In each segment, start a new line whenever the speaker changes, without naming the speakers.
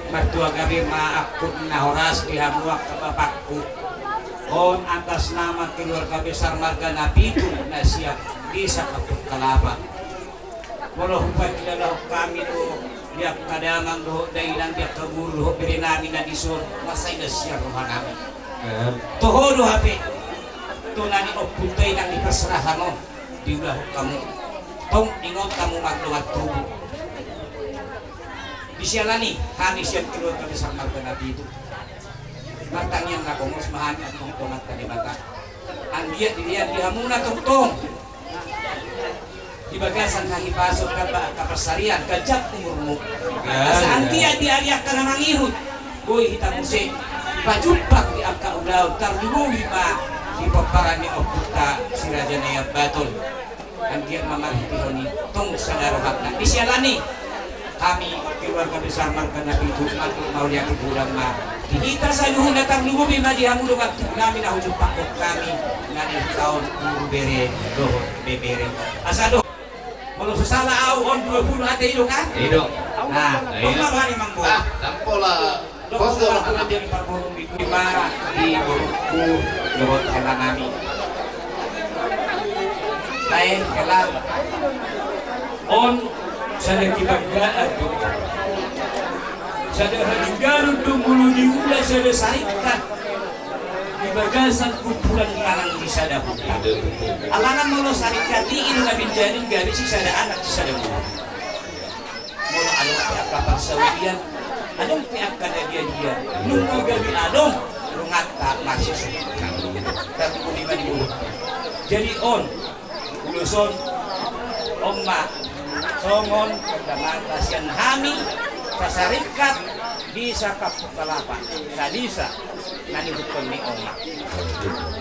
Mertua kami maakut na oras pihamuak ke bapakku. On atas nama keluarga besar marga Nabitu na siap bisa kaput kalapa. Walau hupat dalam kami do biak kadamang do dailan biak kabur do beri nami na disur masay na siya rohanami. Toho do hape. Tunani oputay nang ipasrahan mo. Diulah kamu. Tong ingot kamu magluwat tubo. Disialani kami siap keluarga besar marga Nabitu. Matang yang nakomos mahan at tungtungat ka di mata. Ang diya dilihat dihamuna tungtong. Di bagasan kahipasok ka ba kapasarian kajak umurmu. Sa ang diya diariak ka na mangihut. Uy hitam musik. Ipajumpak di angka ulaw. Tarluwi pa. Di paparan ni Oputa si Raja Nayab Batul. Ang diya mamarhitiro ni tong sa narohak na. Disialani kami keluarga besar marga Nabitu matul maulia kibulang ma. Kita sa luhun datang lububi madihamu lumat namin na hujud pakot kami ngani kaon bere doho bebere asado mau susala au on 20 ate ilo kan
Ido.
nah kung mani mangbo
Tampola.
Kosto lang ko din parmong di lima di buku luhut kala nami tay kala on sa nagkibagdaan sada haligaron tunggulo di ula sada sarikat di bagasan kumpulan kalang di sada buka alangan molo sarikat di ilo na binjanin gabi si sada anak si sada buka molo anong piak kapag sawiyan anong piak kada dia nunggu gabi anong lungat tak masih tapi kung di mulut jadi on uluson omma songon pagdaman tasyan hami kasarikat bisa kapukalapa sa disa nanibukon ni Oma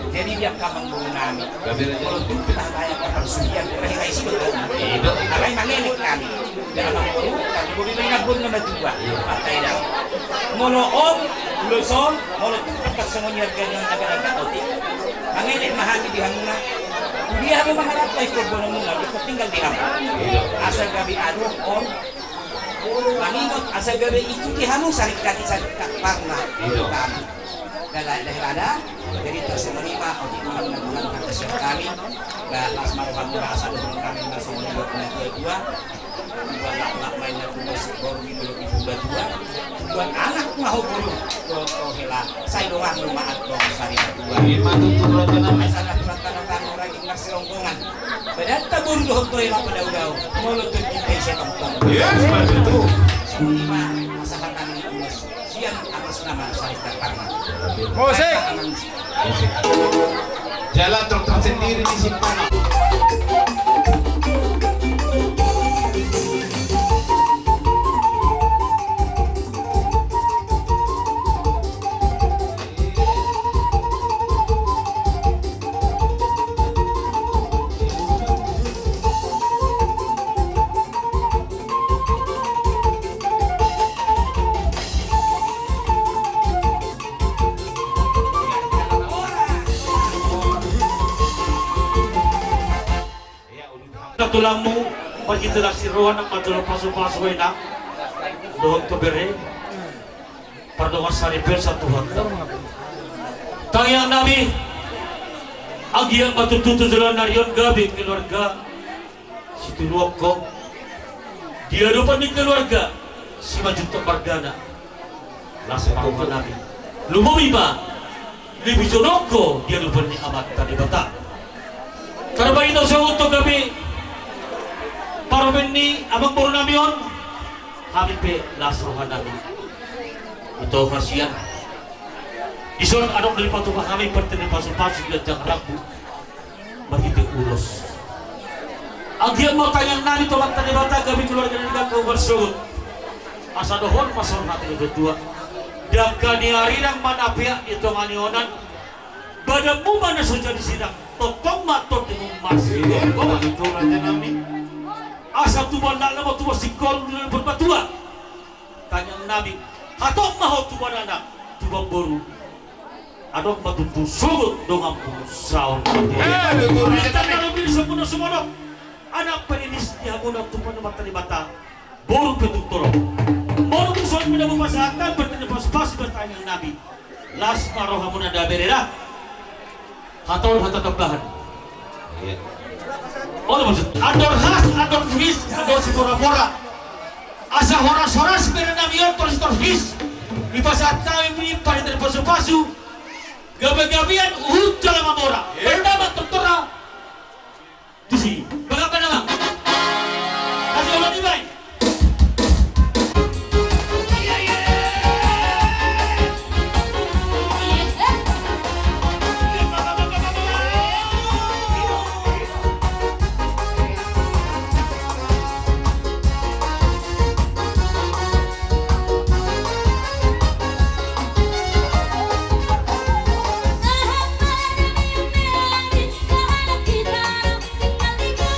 jadi dia kamang bunami kalau itu kita kaya kaparsulian kaya sino to alay mangilik kami dalam bulu kami buli na nabun na matuwa patay daw mono on luson mono tupat sa ngunyag ganyan agad-agad oti mangilik mahami di hamuna dia mo mangarap kay korbo na muna ito tinggal di hamuna asal gabi adok on mangingot asa gabi itu dihamu sarikat parna kami dahil ada jadi tersemerima o di bulan kasih kami las maruhan mura asa dulu kami masuk membuat dua lak mainnya tulis baru belum dua buat anak mau dulu to hela saya doang rumah atau sarikat dua
Matut turun na
masalah turatan orang yang serongkongan pada tabun doh to hela pada udah mulut kita saya tongtong
Yes, betul.
Lima masakan siang atas nama Sarikat Parma.
Musik.
Jalan truk tersendiri di Simpang.
Tulamu pagkita si Rohan ang matulong paso-paso na doon to bere pardongan sa repair sa Tuhan tangyang namin ang iyang matututo sila na riyon gabi keluarga si Tuluok ko dia lupa ni keluarga si Majuto Margana lasa paruhan namin lumumi ba libisonok ko dia lupa ni amat tadi bata karena ito sa utong gabi Paroben ni abang baru nabi on kami pe lasrohan nabi ito kasihan ison adok dari patuha kami pertene pasu-pasu dan jang ragu mahiti ulos agian mau tayang nabi tomat tani bata kami keluarga nila kau bersebut asa dohon pasor natin kedua daga ni arinang manapia itu nganionan badamu mana saja di sidang totong matot di masih
Itu raja nami.
asa tuban na mo tuwa sigol nila berbatua tanyang nabi hatok maho tuban anak tuban boru adok matutu sugut dong ampu saon kita nabi semuanya anak perinis dia muna tupan mata di mata boru petutoro boru musuh Ayon mo na mo pasatan, bertanya-pas bertanya ng Nabi. Las paroha mo na daberera. Hatol hatatambahan.
Iya.
Ano maksud? Ador has, ador his, ador si pura-pura. Asa horas-horas pero namiyon tor his. Ipasat tayo ini pada dari pasu-pasu. Gabi-gabian uhud jalan mamora. Bernama tertera. Di sini. Bagaimana naman? Kasih ulang di baik.
Aham, para mim, meu, que a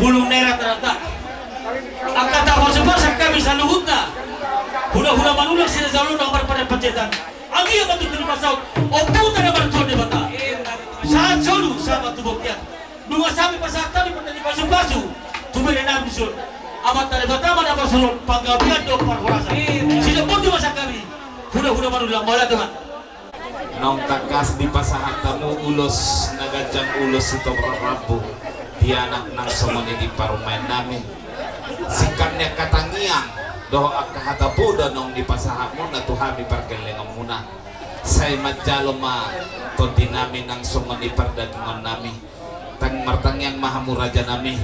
Bulong nera terata. Ang katapos-pasang kami sa luhut na. Hula-hula manulang sila sa luhut ng parpadan-pacetan. Ang iya matutuloy masaw. O puta na martuan ni bata. Saat solo sama tubok yan. Nung asabi pa sa tali pa tali pasu-pasu. Tumira namin sun. Amat tali bata man ang pasulong. Panggabihan do parhurasan. Sila po di masa kami. Hula-hula manulang. Mala teman.
Nung tagas di pasahan kamu ulos nagajang ulos ito rabu di anak ng sumuni di parumayan namin sikapnya katangiang doho akahatapuda nung di pasahan mo na tuhami parkelengan muna say madjalo ma konti namin ng sumuni pardagingon namin tang martangyang mahamuraja namin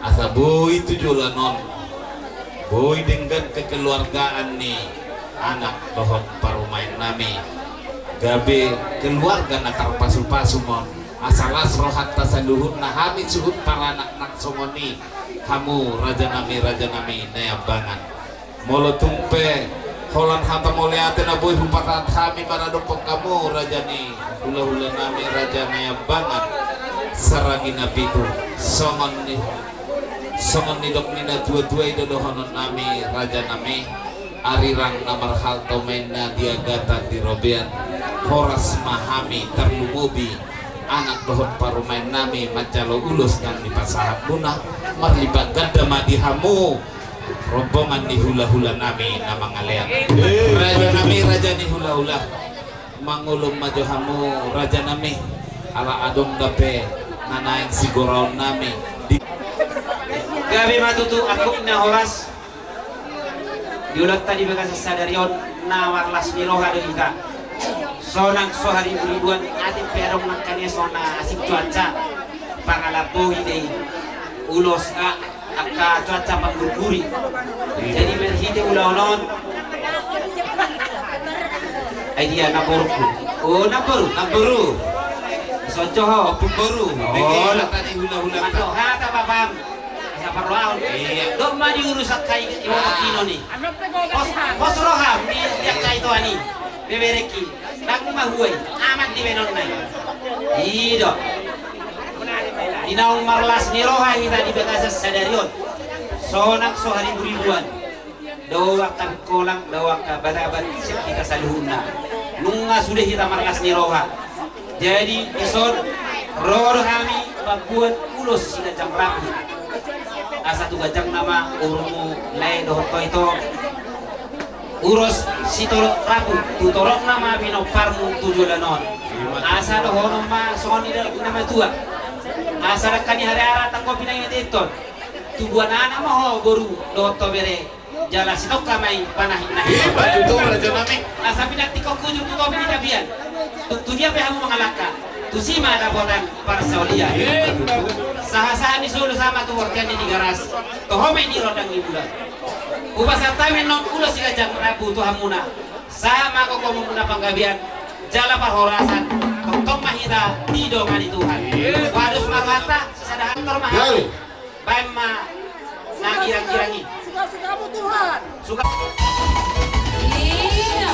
asa boy tujulan non boy dengan kekeluargaan ni anak doho parumayan namin gabi keluarga nakar pasu-pasu mon asalas rohat tasaluhut na hamid suhut para anak-anak songoni hamu raja nami nayabangan molo tumpe holan hata moleate na boy hupatat hami maradopok kamu raja ni hula-hula nami raja nayabangan saragi nabitu songon ni dok nina tua-tua idodohonon nami raja nami arirang namar halto mena diagata di robean horas mahami terlumubi anak dohon parumain nami macalo ulus kang di pasahat muna marlibat gada madihamu rombongan di hula-hula nami nama ngalean raja ni hula-hula mangulum majohamu raja nami ala adong dape nanaing siguraon nami
gabi matutu aku na horas diulat tadi bekas sadarion na warlas ni roha do ita sonang sohari ribuan atin perong nang kanya sona asik cuaca pangalapo hide ulos aka cuaca panggurguri jadi merhide ulaulon ay dia naporku oh naporu sojoho pembaru
begitu tadi hula-hula
manto hata babam sa parlaon
iya
do ma diurus kay iwo kino ni pos roha ni yak kay to ani bebereki nak mahuai amat di benon nai ido dinaung marlas ni roha kita di bekasa sadarion sonak sohari ribuan doa kan kolang doa ka barabat kita saluhuna nunga sudah kita marlas ni roha jadi ison roro kami babuan ulos sila jam rapi asa tu gajang nama urumu lai doh itu uros sitoro rapu tutorok nama bino parmu tujulanon asa doh ma soni nama tua asa kani hari ara tangko pinang editor tubuan anak mau boru doh to bere jala sitok kamai panah nahi
itu raja nami
asa pinang tiko kuju tu to bini kabian tu dia pe hamu mengalaka tu sima ada botan parsolia saha-saha ni solo sama tu workan di garas to home ni rodang ni bulan ubasa tamen non ulo sila jam rabu tu hamuna sama ko muna panggabian jala parhorasan tong mahita tido ngani Tuhan wadus marwata sadahan tor mahal bae ma nagirang-girangi
Suka-sukamu Tuhan.
Suka
Iya.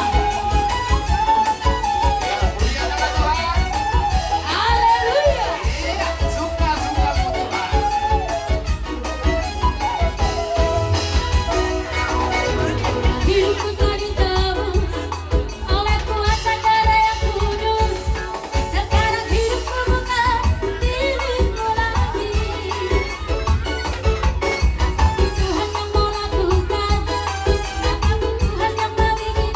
Haleluya. Hidupku telah ditebus oleh kuasa darah yang kudus. Sekarang hidupku bukan diriku lagi. Tuhan yang mau lakukan, Tuhan yang membimbing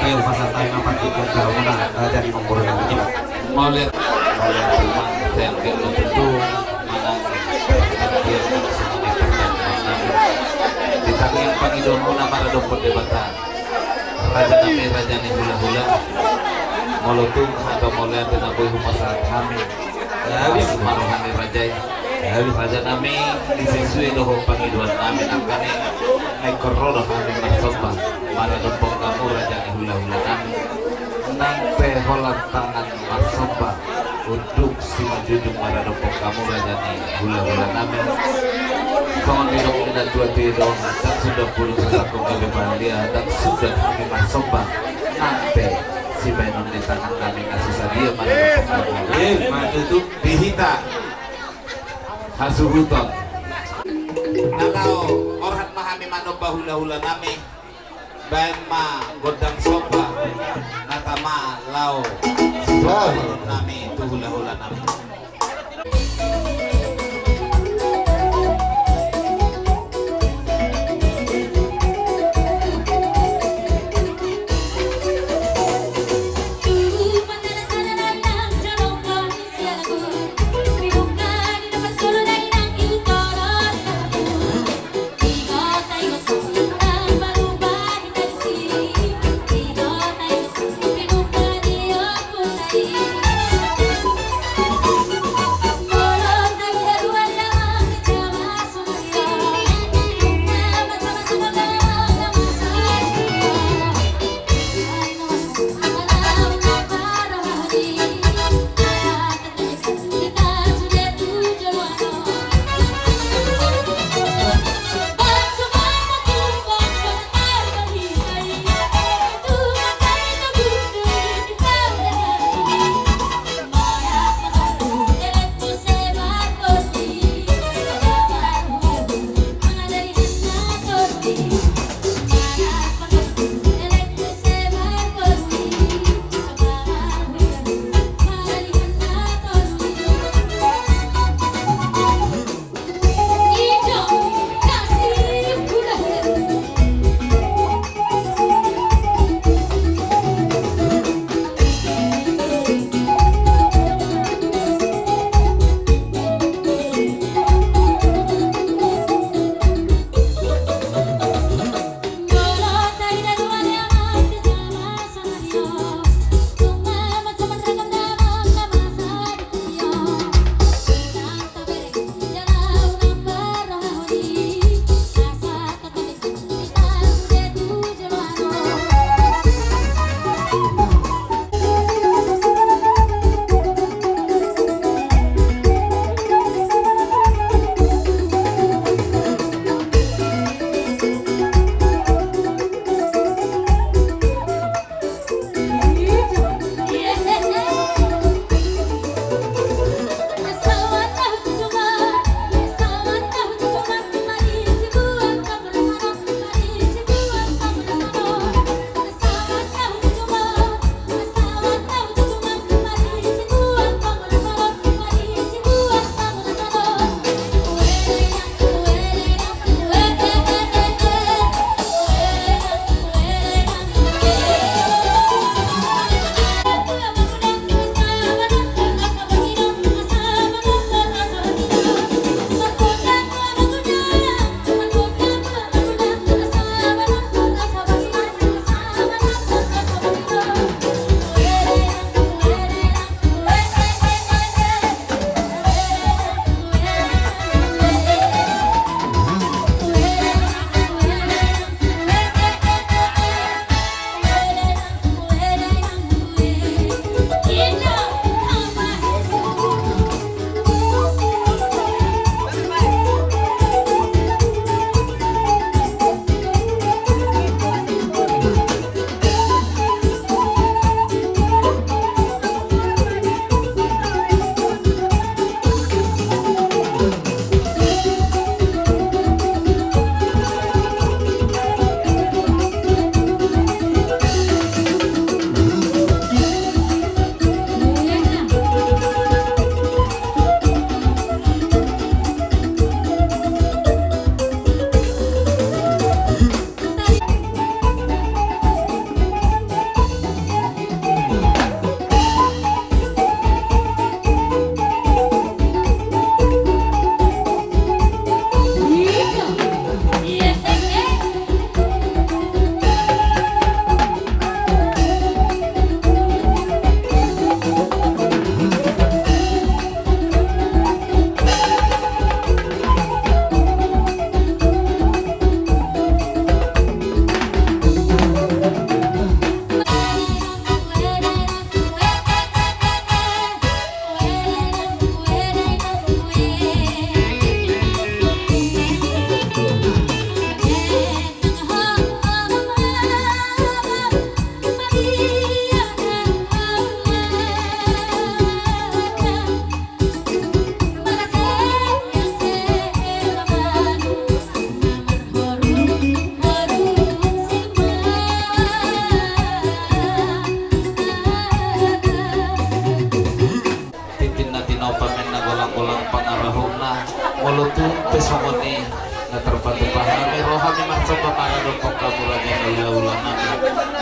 Leo pasal tayo ng pagkikot sa una raja ni Mongkoro ng Bukit.
Mau lihat rumah yang kayak begitu mana dia di tangan yang pangidon mo na maradong pagdebatan raja ni hula-hula molotong atau molihat na boy humasahat kami habis maruhan ni raja nami disisui doho pangidon namin ang kani ay korodo kami masoba maradong po kamu raja ni hula-hula namin nang peholan tangan masoba untuk si majujung maradong po kamu raja ni hula-hula namin Pangan minum dan dua tidong dan sudah puluh satu kami bahagia dan sudah kami masoba nanti si Benon di tangan kami kasih sadia maradong po kamu matutup dihita hasuhuton kalau orang mahami manoba hula-hula nami bayan ma godang soba natama lau nami itu hula-hula nami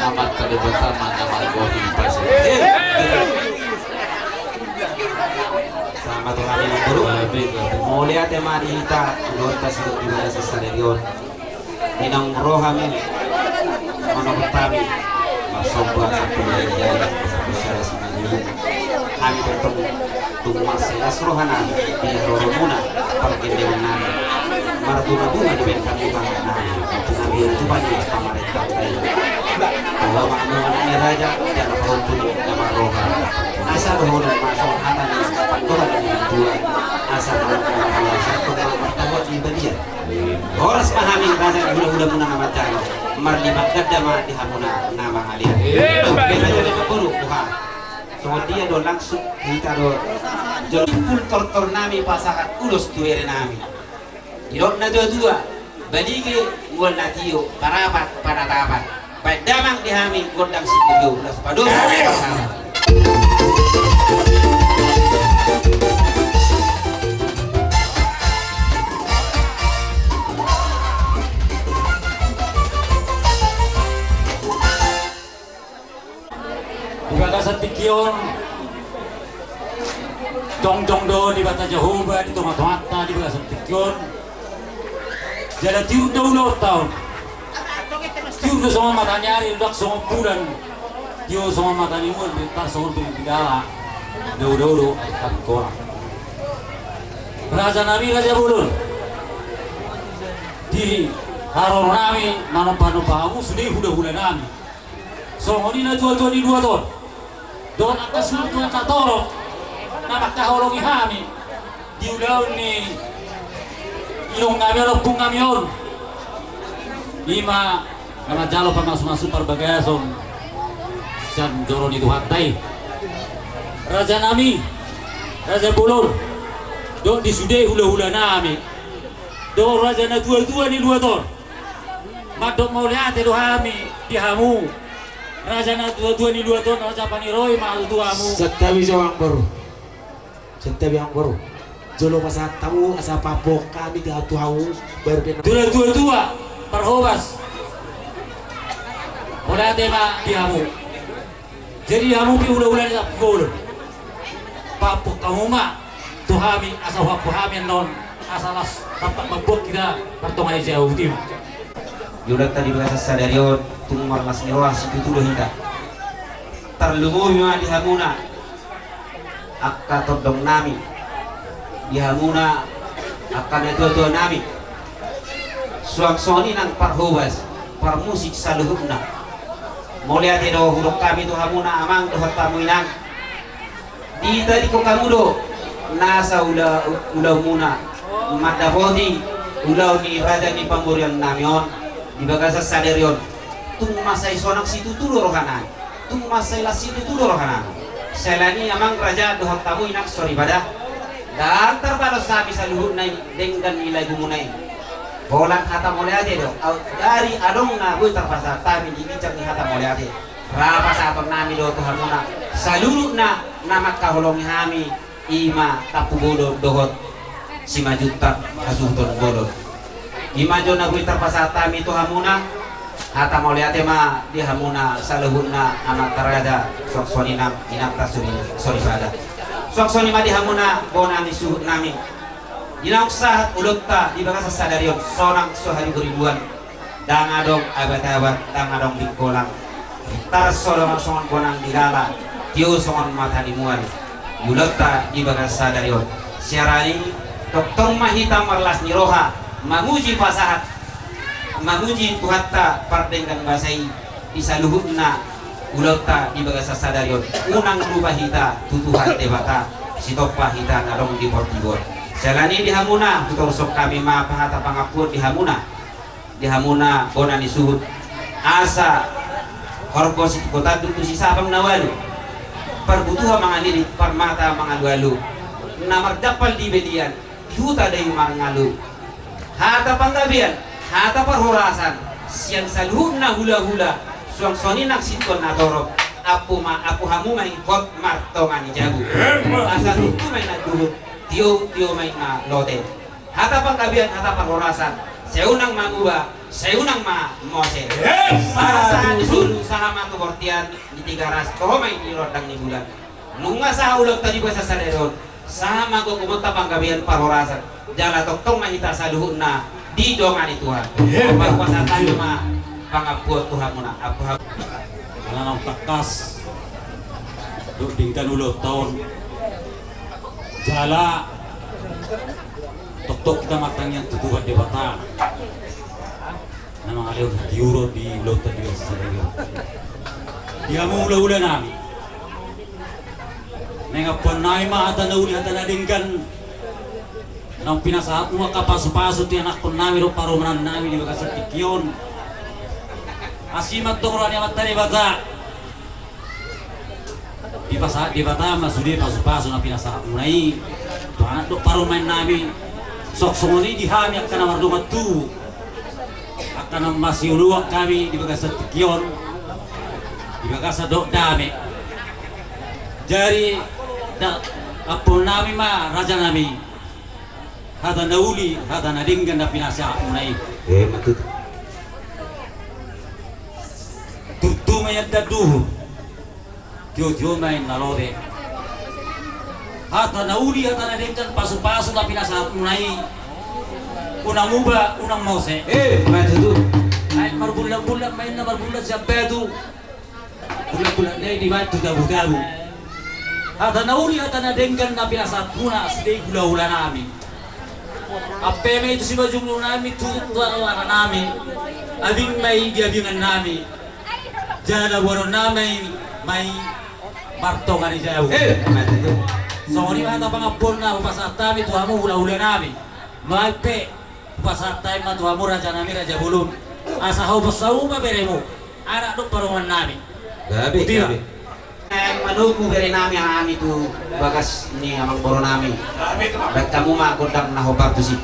amat pada pertama nama gobi pasir.
Sama tuh kami guru. Mulia tema kita nota sudah dimana sesarion. Minang rohami menurut kami masoba satu dari besar semua kami bertemu tumas selas rohana di rohana perkendewan martuna-tuna di bawah kami bangana kami itu banyak pemerintah bahwa makna raja dan peruntuk nama rohana asal rohana masuk hatan pantulan dengan dua asal rohana satu pertama di badia horas pahami raja udah menang nama jalo marlibat gadama di hamuna nama alia beda jadi berburu Tuhan so dia do langsung kita do jempul tortor nami pasakat ulus tuere nami irok na dua balige ngol natio parapat panatapat padamang dihami gondang situjo ulas pados pasakat
Sa tikyon Jong do di bata Jehovah di tomat-tomata di bata sa tikyon jada tiur do ulo taon tiur do sama mata nyari udak sama bulan tiur sama mata nimun bentar sama bigala do takkola raja nabi raja bulun di haron nami manompa-nompa aku sudah hula nami so ini na jual-jual di dua ton doon ang kasunod ng katoro na magkahulong ihami di ulaw ni ilong kami o pung kami yun lima na jalo pa masuk parbagason siyan joro ni Tuhatay raja nami raja bulor doon di sude hula-hula nami doon raja na tua ni dua ton madok mo lihat itu kami di hamu raja na dua ni dua ton raja paniroy mau tuamu
setabi jawang baru jolo masa tamu asa papok kami di atuau berbeda
dua perhobas udah tema diamu jadi hamu pi ulah-ulah sa gol papok kamu mah tuhami asa wapu hamin non asalas tempat mabok kita pertongai jauh tim
yudak tadi bahasa sadarion tumar mas nirwah situ tuh hingga terlumu ma di hamuna akka todong nami di hamuna akan itu nami suaksoni nang parhobas par musik saluhuna mulia tedo huruf kami tu hamuna amang doh tamu inang di tadi ko kamu do nasa ula muna madavodi ulau ni raja ni pamurian namion di bagasa sadarion tung masai sonak situ tulo rohanan tung masai las situ tulo rohanan selani amang raja dohak tamu inak sorry pada dan terbalas sabi sa luhut na dengan nilai gumunay bolan hata moleate do dari adong na buy terpasa tami di bicak ni hata moleate rapa sa aton nami do to harmona salulu na namak kahulong hami ima tapu bodo dohot si majuta hasuton bodo ima jo na buy terpasa tami to hamuna hata moleate ma di hamuna saluhuna amat taraja soksoni nam inapta sorry pada soksoni ma di hamuna bona ni suhut nami dinauk sahat ulutta di bagasa sadarion sonang sohari beribuan dangadong abat-abat dangadong bingkolang tar solong songon bonang digala tiu songon mata dimuan ulutta di bagasa sadarion siarani doktong mahita marlas niroha mamuji pasahat mamuji tuhatta pardengkan basai bisa luhutna ulutta di bagasa sadarion unang rubah hita tutuhan debata sitopa hita ngadong di portibor selani di hamuna putor sok kami ma pahata pangapun di hamuna bona ni suhut asa horko si kota dutu si sabang nawalu perbutuha mangalili permata mangalu namar dapal di bedian di huta dayu mangalu hata panggabian hata perhorasan siang saluhna hula-hula suang soni nak siton na dorok aku hamu main hot martongan jabu asa dutu main na duhut tio main na lote hata pangkabian hata perhorasan seunang manguba seunang ma mose asa disulu sahama to bortian di tiga ras ko may ni rodang ni bulan nunga sa ulog tadi ko sa saderon sama ko kumunta panggabihan parorasan jala tong mahita sa luhun na di dongan ni Tuhan magpasa tayo ma pangapuat Tuhan mo na apa
Nanang takas do dingkan ulo tahun jala tok kita matang yang tutupan di batang nama alih diuro di lautan di sana dia mau ula-ula nami nengapon naima ata nauli ata nadingkan nang pinasahat mo kapasu-pasu ti anak pon nami ro paromanan nami di bagas tikion asimat to kurang amat tadi bata di bata masudi pasu-pasu na pinasahat mo nai to anak do paromanan nami sok songoni dihami akan mardumat tu akan masih uluak kami di bagas tikion di bagas dok dame jari apun nami ma raja nami hada nauli hada nadinggan na pinasa munai
matut
tutu mayadda duhu tio main nalode hada nauli hada nadinggan pasu-pasu na pinasa munai unang muba unang mose
matut
ay marbulan-bulan main na marbulan siya pedu bulan-bulan day di matu dabu-dabu hada nauli hada nadinggan na pinasa muna sedih gula-gula namin apa itu si baju nami tuan nami abing may giabingan nami jana waro nami may martongan ni jauh so ni mata pangapon na upasatami tu hamu hula-hula nami magpe upasatay man tu hamu raja nami raja bulun asa hau basau ma beremu anak do parongan nami
gabi manuku beri nami ang ami tu bagas ni amang boro nami baik kamu mah godang na hobab tu sih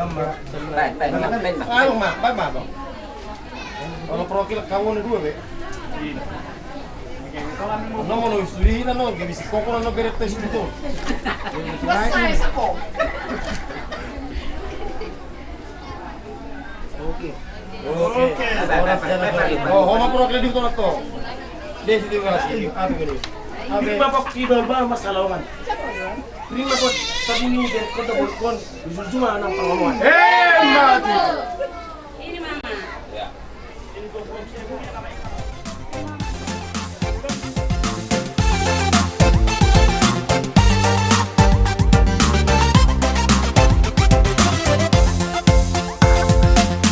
Ano ma, ba? Kalau profil kamu nih dua be. No mau istri no, que bisa koko no beres tes itu. Selesai sako. Oke. Oh, homa profil di sana tuh. Deh sini ngasih. Apa gini?
Ini bapak kidol ba masalawan. Ini bapak tadi ni dan kota bolkon cuma anak pengamuan.
Mati.
Ini mama.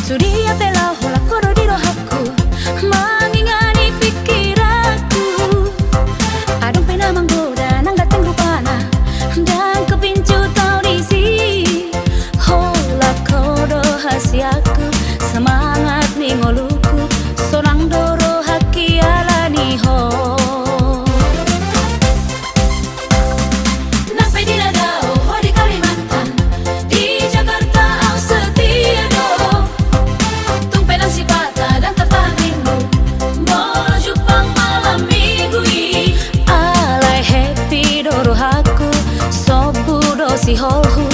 Suria bela hola koro di rohaku mengingani pikiranku. Adung pena menggoda nang datang rupana dan kepincu tau disi. Hola koro hasiaku semangat ning oluku sorang doro haki alani ho. Nampai di Ladao ho di Kalimantan di Jakarta au setia do. Tumpenan si patah dan tertahanmu mau Jepang malam minggu ini. Alai happy doro haku sobu do si holhu.